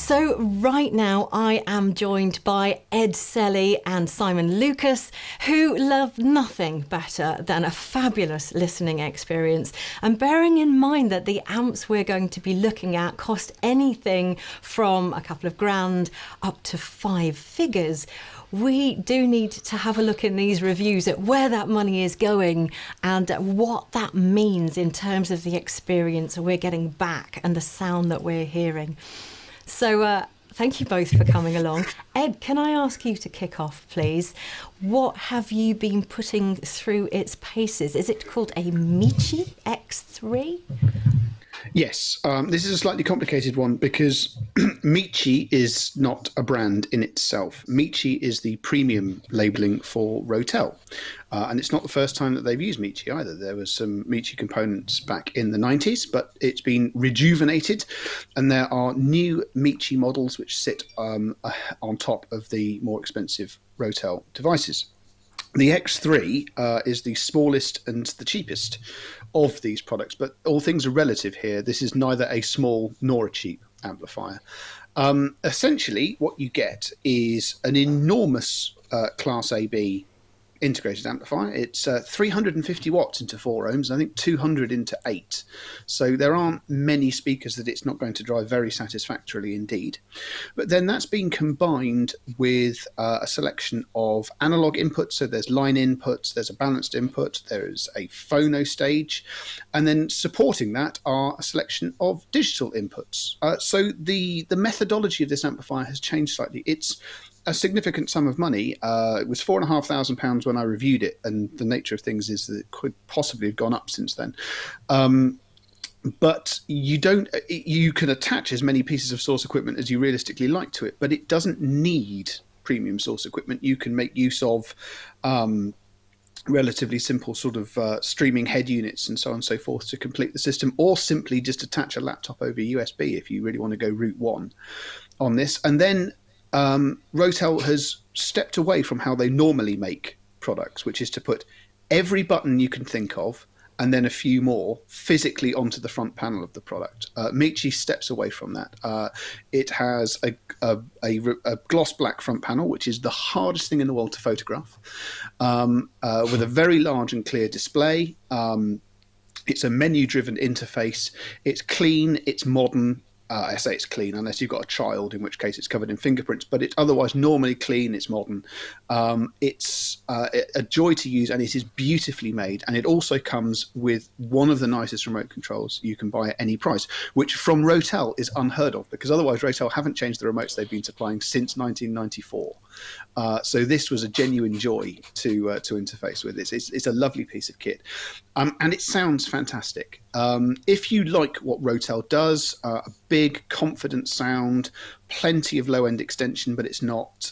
So right now I am joined by Ed Selly and Simon Lucas, who love nothing better than a fabulous listening experience. And bearing in mind that the amps we're going to be looking at cost anything from a couple of grand up to 5 figures, we do need to have a look in these reviews at where that money is going and what that means in terms of the experience we're getting back and the sound that we're hearing. So thank you both for coming along. Ed, can I ask you to kick off, please? What have you been putting through its paces? Is it called a Michi X3? Yes, this is a slightly complicated one because Michi is not a brand in itself. Michi is the premium labelling for Rotel. And it's not the first time that they've used Michi either. There was some Michi components back in the 90s, but it's been rejuvenated. And there are new Michi models which sit on top of the more expensive Rotel devices. The X3 is the smallest and the cheapest of these products, but all things are relative here. This is neither a small nor a cheap amplifier. Essentially, what you get is an enormous Class AB integrated amplifier. It's 350 watts into 4 ohms, I think 200 into 8. So there aren't many speakers that it's not going to drive very satisfactorily indeed. But then that's been combined with a selection of analog inputs. So there's line inputs, there's a balanced input, there's a phono stage, and then supporting that are a selection of digital inputs. So the methodology of this amplifier has changed slightly. It's a significant sum of money. It was £4,500 when I reviewed it, and the nature of things is that it could possibly have gone up since then. But you can attach as many pieces of source equipment as you realistically like to it, but it doesn't need premium source equipment. You can make use of relatively simple sort of streaming head units and so on and so forth to complete the system, or simply just attach a laptop over USB if you really want to go route one on this. And then Rotel has stepped away from how they normally make products, which is to put every button you can think of and then a few more physically onto the front panel of the product. Michi steps away from that. It has a gloss black front panel, which is the hardest thing in the world to photograph, with a very large and clear display. It's a menu-driven interface. It's clean. It's modern. I say it's clean unless you've got a child, in which case it's covered in fingerprints, but it's otherwise normally clean. It's modern. It's a joy to use, and it is beautifully made. And it also comes with one of the nicest remote controls you can buy at any price, which from Rotel is unheard of, because otherwise Rotel haven't changed the remotes they've been supplying since 1994. So this was a genuine joy to interface with. It's a lovely piece of kit, and it sounds fantastic. If you like what Rotel does, a big, confident sound, plenty of low-end extension, but it's not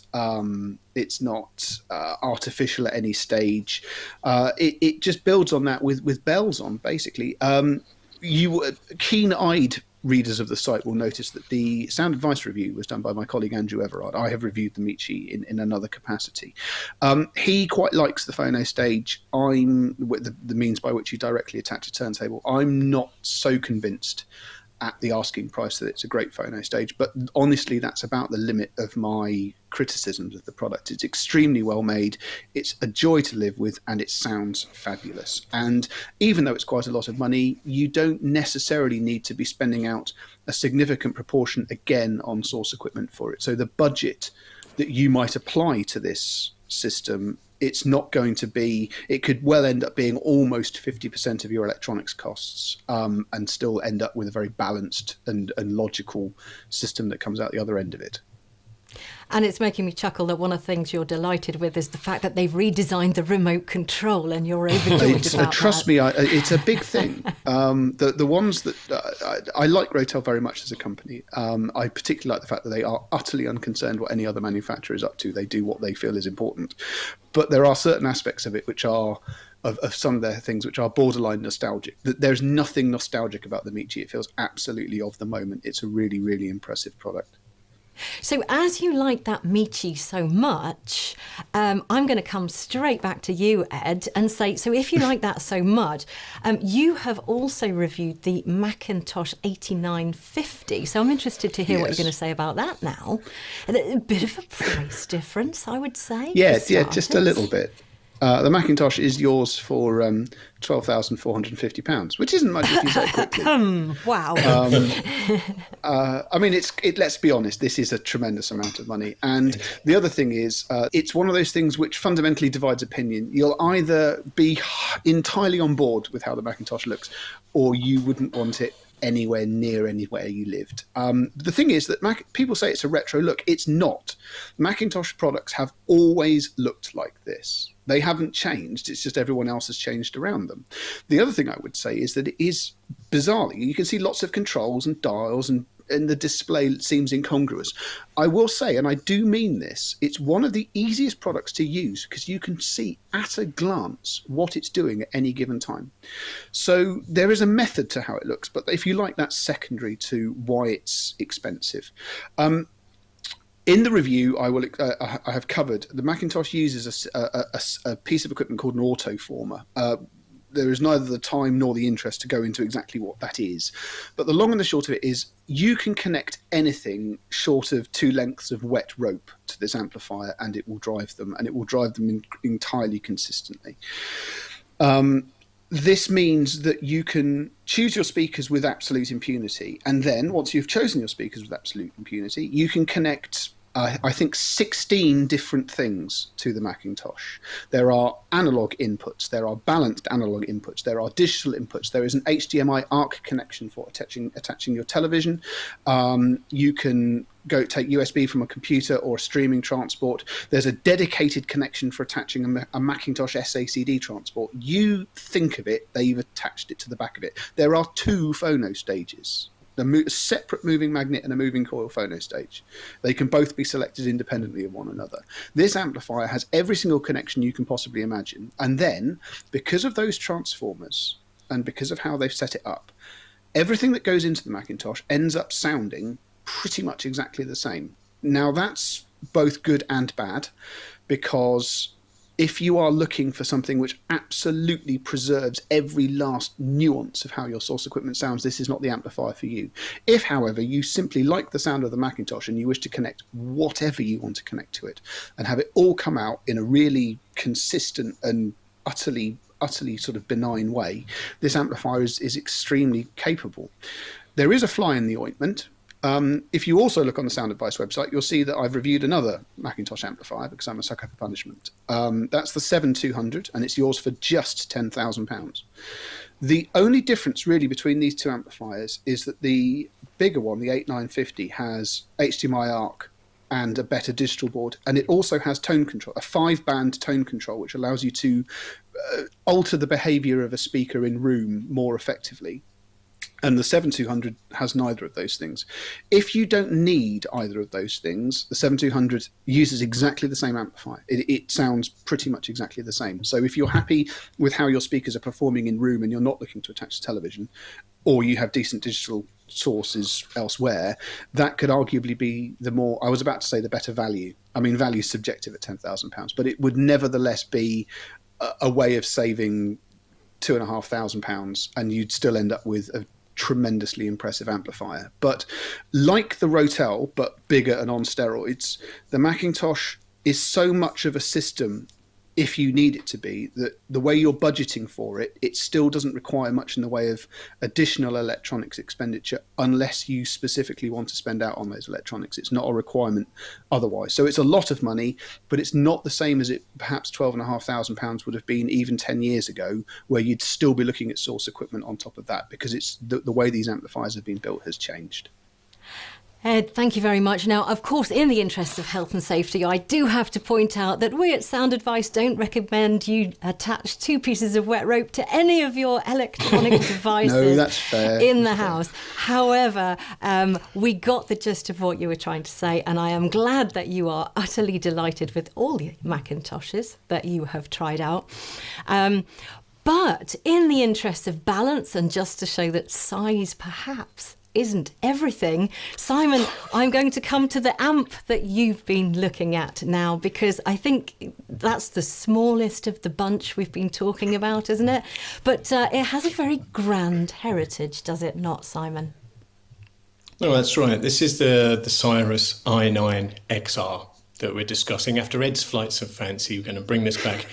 artificial at any stage. It just builds on that with bells on, basically. You keen-eyed readers of the site will notice that the sound advice review was done by my colleague Andrew Everard. I have reviewed the Michi in another capacity. He quite likes the phono stage. I'm with the means by which you directly attach a turntable. I'm not so convinced at the asking price that it's a great phono stage, but honestly that's about the limit of my criticisms of the product. It's extremely well made, it's a joy to live with, and it sounds fabulous. And even though it's quite a lot of money, you don't necessarily need to be spending out a significant proportion again on source equipment for it. So the budget that you might apply to this system, it's not going to be, it could well end up being almost 50% of your electronics costs, and still end up with a very balanced and logical system that comes out the other end of it. And it's making me chuckle that one of the things you're delighted with is the fact that they've redesigned the remote control, and you're overjoyed about trust me, it's a big thing. The ones that I like Rotel very much as a company. I particularly like the fact that they are utterly unconcerned what any other manufacturer is up to. They do what they feel is important. But there are certain aspects of it which are of some of their things which are borderline nostalgic. There's nothing nostalgic about the Michi. It feels absolutely of the moment. It's a really, really impressive product. So as you like that Michi so much, I'm going to come straight back to you, Ed, and say, so if you like that so much, you have also reviewed the Macintosh 8950. So I'm interested to hear what you're going to say about that now. A bit of a price difference, I would say. Yeah, just a little bit. The Macintosh is yours for £12,450, which isn't much if you say it quickly. Wow. I mean, let's be honest, this is a tremendous amount of money. And the other thing is, it's one of those things which fundamentally divides opinion. You'll either be entirely on board with how the Macintosh looks, or you wouldn't want it anywhere near anywhere you lived. The thing is that people say it's a retro look. It's not. Macintosh products have always looked like this. They haven't changed. It's just everyone else has changed around them. The other thing I would say is that it is, bizarrely, you can see lots of controls and dials, and the display seems incongruous. I will say, and I do mean this, it's one of the easiest products to use because you can see at a glance what it's doing at any given time. So there is a method to how it looks, but if you like, that's secondary to why it's expensive. In the review, I have covered the Macintosh uses a piece of equipment called an autoformer. There is neither the time nor the interest to go into exactly what that is. But the long and the short of it is you can connect anything short of 2 lengths of wet rope to this amplifier and it will drive them, and it will drive them entirely consistently. This means that you can choose your speakers with absolute impunity. And then once you've chosen your speakers with absolute impunity, you can connect I think 16 different things to the Macintosh. There are analog inputs, there are balanced analog inputs, there are digital inputs, there is an HDMI ARC connection for attaching your television. You can take USB from a computer or a streaming transport. There's a dedicated connection for attaching a Macintosh SACD transport. You think of it, they've attached it to the back of it. There are 2 phono stages. A separate moving magnet and a moving coil phono stage. They can both be selected independently of one another. This amplifier has every single connection you can possibly imagine. And then, because of those transformers and because of how they've set it up, everything that goes into the Macintosh ends up sounding pretty much exactly the same. Now, that's both good and bad, because if you are looking for something which absolutely preserves every last nuance of how your source equipment sounds, this is not the amplifier for you. If, however, you simply like the sound of the Macintosh and you wish to connect whatever you want to connect to it and have it all come out in a really consistent and utterly sort of benign way, this amplifier is extremely capable. There is a fly in the ointment. If you also look on the Sound Advice website, you'll see that I've reviewed another Macintosh amplifier because I'm a sucker for punishment. That's the 7200, and it's yours for just £10,000. The only difference really between these 2 amplifiers is that the bigger one, the 8950, has HDMI ARC and a better digital board, and it also has tone control, a 5-band tone control, which allows you to alter the behavior of a speaker in room more effectively. And the 7200 has neither of those things. If you don't need either of those things, the 7200 uses exactly the same amplifier. It sounds pretty much exactly the same. So if you're happy with how your speakers are performing in room and you're not looking to attach to television, or you have decent digital sources elsewhere, that could arguably be I was about to say the better value. I mean, value is subjective at £10,000, but it would nevertheless be a way of saving £2,500, and you'd still end up with a tremendously impressive amplifier. But like the Rotel, but bigger and on steroids, the Macintosh is so much of a system, if you need it to be, that the way you're budgeting for it, it still doesn't require much in the way of additional electronics expenditure unless you specifically want to spend out on those electronics. It's not a requirement otherwise. So it's a lot of money, but it's not the same as it perhaps £12,500 would have been even 10 years ago, where you'd still be looking at source equipment on top of that, because it's the way these amplifiers have been built has changed. Ed, thank you very much. Now, of course, in the interests of health and safety, I do have to point out that we at Sound Advice don't recommend you attach 2 pieces of wet rope to any of your electronic devices No, that's fair. in the house. However, we got the gist of what you were trying to say, and I am glad that you are utterly delighted with all the Macintoshes that you have tried out. But in the interest of balance, and just to show that size perhaps isn't everything. Simon, I'm going to come to the amp that you've been looking at now, because I think that's the smallest of the bunch we've been talking about, isn't it? But it has a very grand heritage, does it not, Simon? No, that's right. This is the Cyrus i9-XR that we're discussing. After Ed's flights of fancy, we're going to bring this back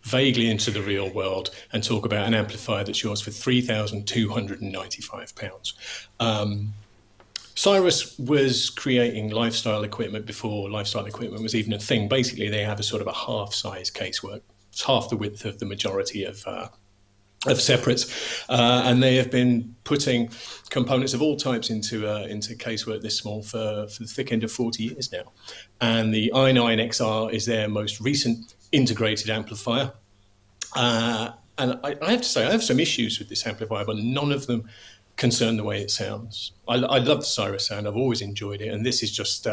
vaguely into the real world and talk about an amplifier that's yours for £3,295. Cyrus was creating lifestyle equipment before lifestyle equipment was even a thing. Basically, they have a sort of a half-size casework. It's half the width of the majority of separates, and they have been putting components of all types into casework this small for the thick end of 40 years now. And the i9-XR is their most recent integrated amplifier. And I have to say, I have some issues with this amplifier, but none of them concern the way it sounds. I love the Cyrus sound. I've always enjoyed it, and this is just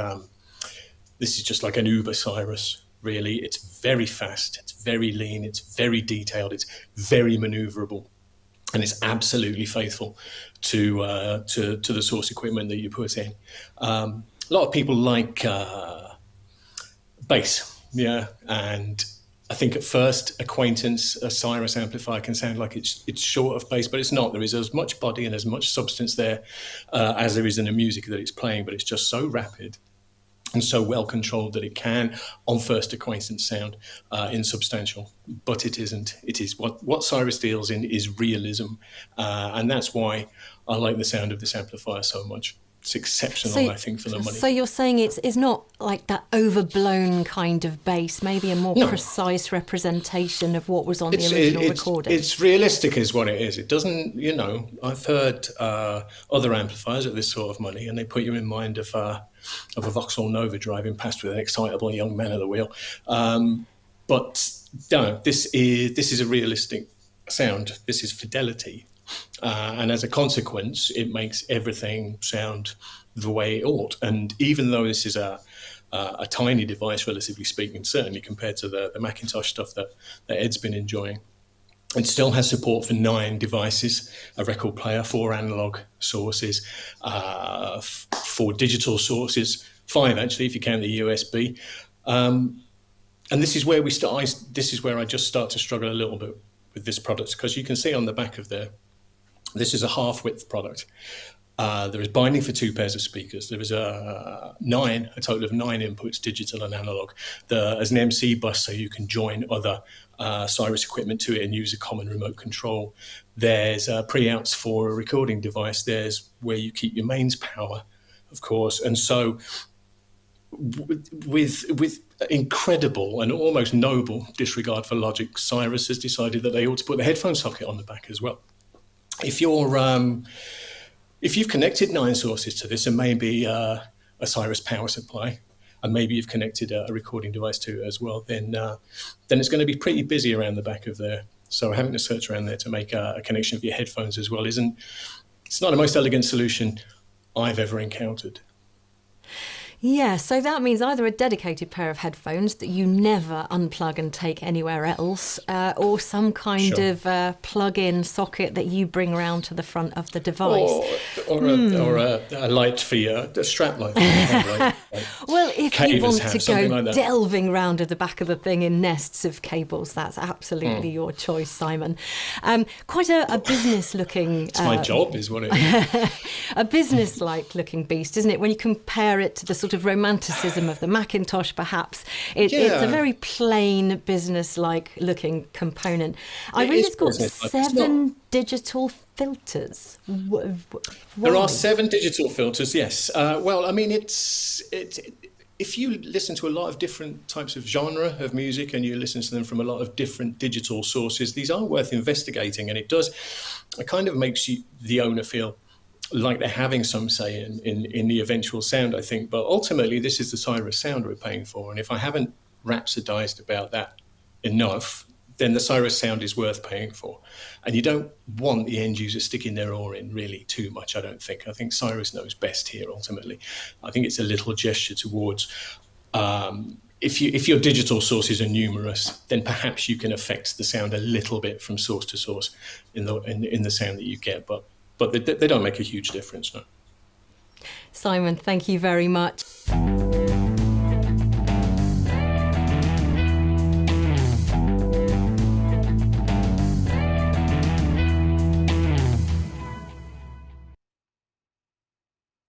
like an Uber Cyrus. Really, it's very fast, it's very lean, it's very detailed, it's very maneuverable, and it's absolutely faithful to the source equipment that you put in. A lot of people like bass, yeah, and I think at first acquaintance, a Cyrus amplifier can sound like it's short of bass, but it's not. There is as much body and as much substance there as there is in the music that it's playing, but it's just so rapid and so well controlled that it can, on first acquaintance, sound insubstantial. But it isn't. It is what Cyrus deals in is realism, and that's why I like the sound of this amplifier so much. It's exceptional, I think, for the money. So you're saying it's not like that overblown kind of bass, maybe a more precise representation of what was on the original recording. It's realistic is what it is. It doesn't, I've heard other amplifiers at this sort of money, and they put you in mind of a Vauxhall Nova driving past with an excitable young man at the wheel. But no, this is a realistic sound. This is fidelity. And as a consequence, it makes everything sound the way it ought. And even though this is a tiny device, relatively speaking, certainly compared to the Macintosh stuff that Ed's been enjoying, it still has support for 9 devices, a record player, 4 analog sources, 4 digital sources, 5 actually if you count the USB. And this is where this is where I just start to struggle a little bit with this product, because you can see on the back of there, this is a half-width product. There is binding for 2 pairs of speakers. There is a total of 9 inputs, digital and analog. As an MC bus, so you can join other Cyrus equipment to it and use a common remote control. There's pre-outs for a recording device. There's where you keep your mains power, of course. And so with incredible and almost noble disregard for logic, Cyrus has decided that they ought to put the headphone socket on the back as well. If you've connected 9 sources to this, and maybe a Cyrus power supply, and maybe you've connected a recording device to it as well, then it's going to be pretty busy around the back of there. So having to search around there to make a connection for your headphones as well it's not the most elegant solution I've ever encountered. Yeah, so that means either a dedicated pair of headphones that you never unplug and take anywhere else, or some kind of plug-in socket that you bring around to the front of the device. Or a light for a strap light. Well, if you want to go like delving round at the back of the thing in nests of cables, that's absolutely your choice, Simon. Quite a business-looking... It's my job, is what it is. A business-like looking beast, isn't it? When you compare it to the sort of romanticism of the Macintosh, perhaps. It's a very plain, business-like looking component. I read it's got 7 digital filters. There are 7 digital filters, yes. Well, I mean, if you listen to a lot of different types of genre of music and you listen to them from a lot of different digital sources, these are worth investigating, and it kind of makes the owner feel like they're having some say in the eventual sound, I think. But ultimately, this is the Cyrus sound we're paying for. And if I haven't rhapsodized about that enough, then the Cyrus sound is worth paying for. And you don't want the end user sticking their oar in really too much, I don't think. I think Cyrus knows best here, ultimately. I think it's a little gesture towards... If your digital sources are numerous, then perhaps you can affect the sound a little bit from source to source in the sound that you get. But they don't make a huge difference, no. Simon, thank you very much.